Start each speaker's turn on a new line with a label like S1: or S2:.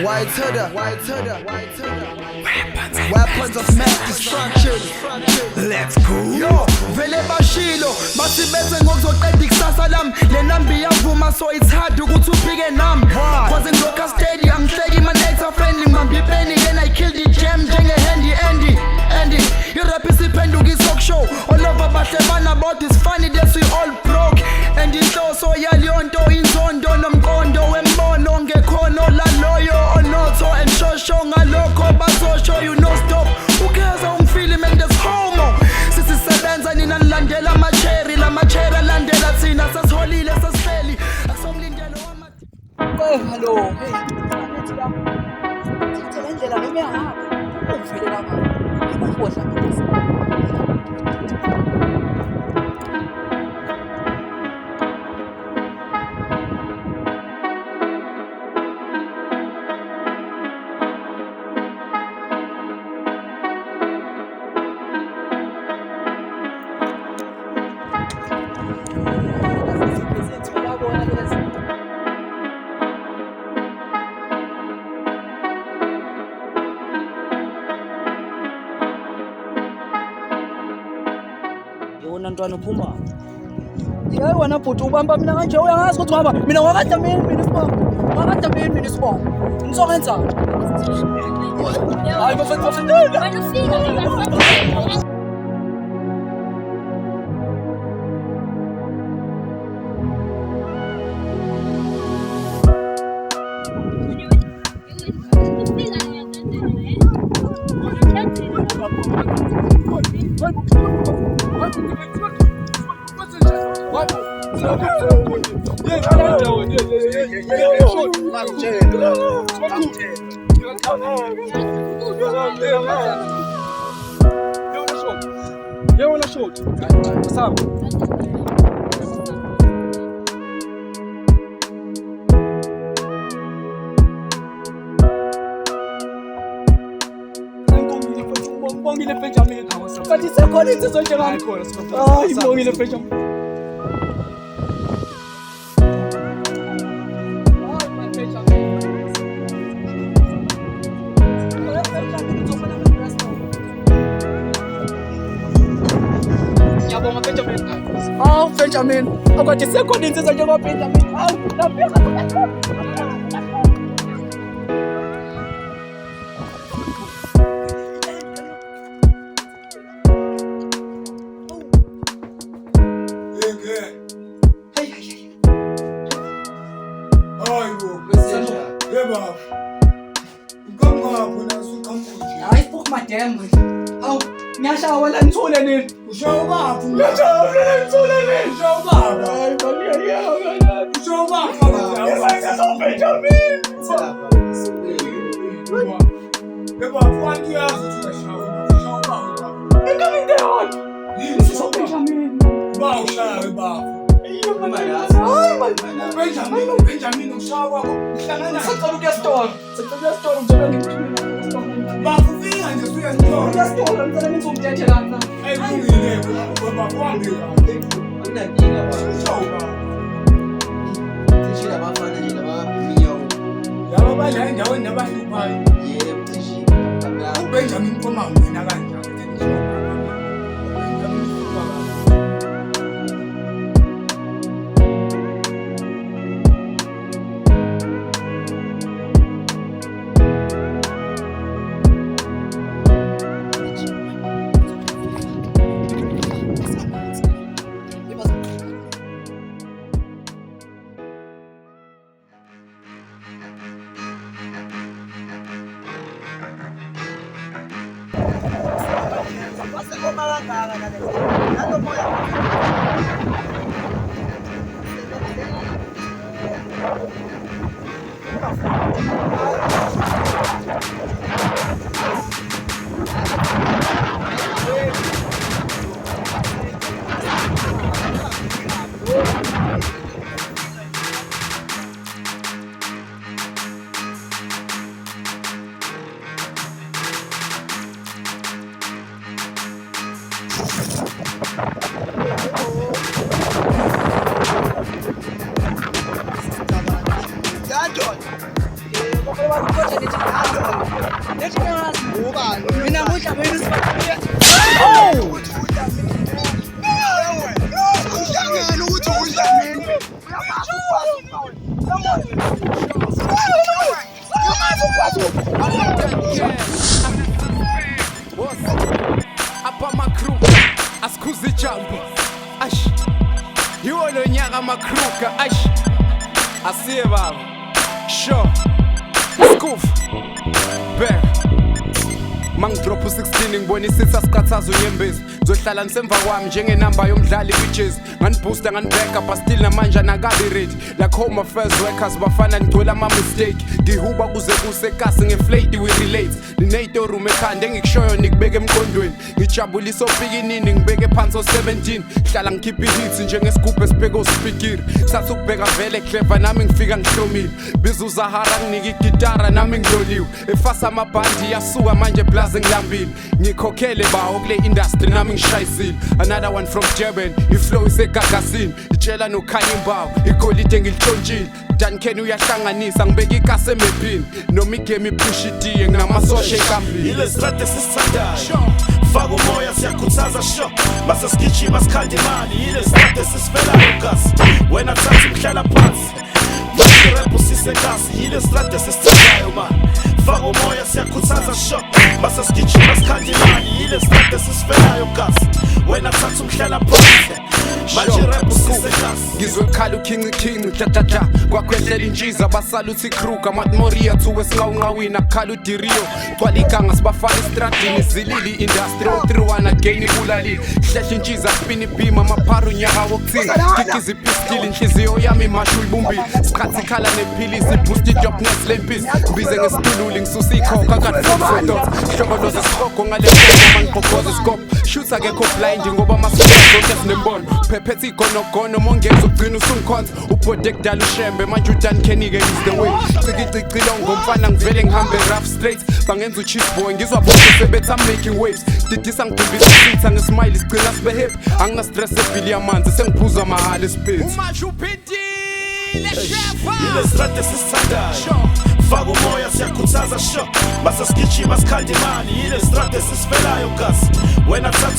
S1: White Huda, weapons of mass destruction.
S2: Let's go.
S1: Yo, vele bashilo basibethe ngokuzoqeda ikusasa lami. Le nambi iyavuma so it's hard ukuthi uphike nami. Cause ngiloka steady, angihleki man extra friendly. Ngibambe ipeni then I kill the jam njenge Andy. I-rap isiphenduka i-talk show. All over bahle bana about is funny that we all broke. And inhloso yaleyonto inzondo nomqondo wembono ngekhono laloyo onotho enshosho ngalokho bazosho you no stop. Ukeza umfili man there's homo. Sisisebenza nina nilandela amacheri lamacheri alandela thina sasiholile sasihleli akusomlindelo
S3: hello hey ngathi la sithe le ndlela noma yahamba uvele lapha ngikhohla ngisi yona ntwana uphuma yeyi wena bhuti ubamba mina kanje uyangazi ukuthi uhamba mina ngakadamini mina isibongo ngizokwenza hayi bafethu
S4: Yewona short. Sawa. Ngibongile Benjamin. Kanti sekhona insizwa njengami. Hayi ngibongile Benjamin. Benjamin, akwathi sekhona insizwa njengoBenjamin. Hawu, lapha. Hayi fuck madam. Hawu, ngiyashawa la ngithule nini?
S1: Ushawa bapha.
S4: Ngiyashawa la ngithule nini?
S1: Ushawa bapha.
S4: Hayi baniya.
S1: Ushawa bapha.
S4: Yebo Benjamin.
S1: Yebo afanti yazi ukuthi uyashawa. Ushawa bapha.
S4: Incoming down.
S1: Yini
S4: Benjamin.
S1: Ba ushawa bapha. Benjamin ushawa kwakho uhlangana
S4: Sicela ukuyastora ngicela ngithule.
S1: bafika nje uyasithola.
S4: Uyastora ngicela ngizomthethe lana.
S1: Ayikungile baba kwambi kahle.
S2: Akunankinga baba.
S1: Ushawa bapha.
S2: Thishela abafana nje labaminyawo.
S1: Laba badla endaweni nabahluphayo.
S2: Yebo thishela.
S1: uBenjamin koma ngena kanjani? John.
S3: Mina ngudlamini sibabili.
S5: Apa makruka asikuzi jambo ash yiwo lo nyaka makruka ash asiye baba sure skuf back mangidrop 16 ngibona isitha sikhathaza unyembezi ngizohlala ngisemva kwami njengenamba yomdlali kwijazz nganibooster nganibackup but still namanje anakabi ready like home affairs workers bafana ngigcwele ama mistake ngihuba kuze kusekasi ngeflate we relate ninate room ekhanda engikushoyo nikubeke emqondweni ngijabulisa opikinini ngibeke phansi o17 hlala ngikhipha hits njengesigubhu esibheke ospikiri sathi ukubheka vele clever nami ngifika ngihlomile bizuza hara nginika igitara nami ngidoliwe efasa amabhandi yasuka manje plus ngilambile ngikhokhele bawo kule industry nami ngishayisile another one from Durban iflow isegagasini itshela nokhanya imbawo igolide ngilitshontshile Duncan uyahlanganisa ngibeka ikase emephini noma igame ipush itiye nginamasosha ekambini
S6: ile strate sisithandayo faka umoya siyakhuthaza sho base sigijima sikhanda imali ile strate sisifelayo gasi wena thatha umhlala phansi manje rap usisengasi ile strate sisithandayo man faka umoya siyakhuthaza sho base sigijima sikhanda imali ile strate sisifelayo gasi wena thatha umhlala phansi manje rap usisengasi
S5: ngizwe khala ukhinci tatata kwakhwehlela intshiza basaluthi kruka matmoria thuwe singawunqawina khala udirio twalika sibafana estradini zilili industry 031 again ibulalile hlehla intshiza spin ibhima amapharu nyaka wokuthini gigiza ipistili inhliziyo yami imashu uyibumbile sikhathi khala nephilisi boost job neslempisi ngibize ngesitululi ngisusa ikhokha kadfotos hlokoloza isihogo ngale ngoma ngibhokoza iskop shoot akekho blind ngoba masonke sinembono phephethe igonogono mongeza ugcina usungkhonza ubhode kudala ushembe manje uDuncan-ke is the way cikicicilongo mfana ngivele ngihambe rough straight bangenza ucheese boy ngizwa bonke sebethi I'm making waves didisa ngidibisa isitha ngesmile sigcina sibe happy angina stress ebhili yamanzi sengiphuza mahali space umasho uphindile shefa
S6: ile strate sisithandayo faka umoya siyakhuthaza sho base sigijima sikhanda imali ile strate sisifelayo gasi wena thatha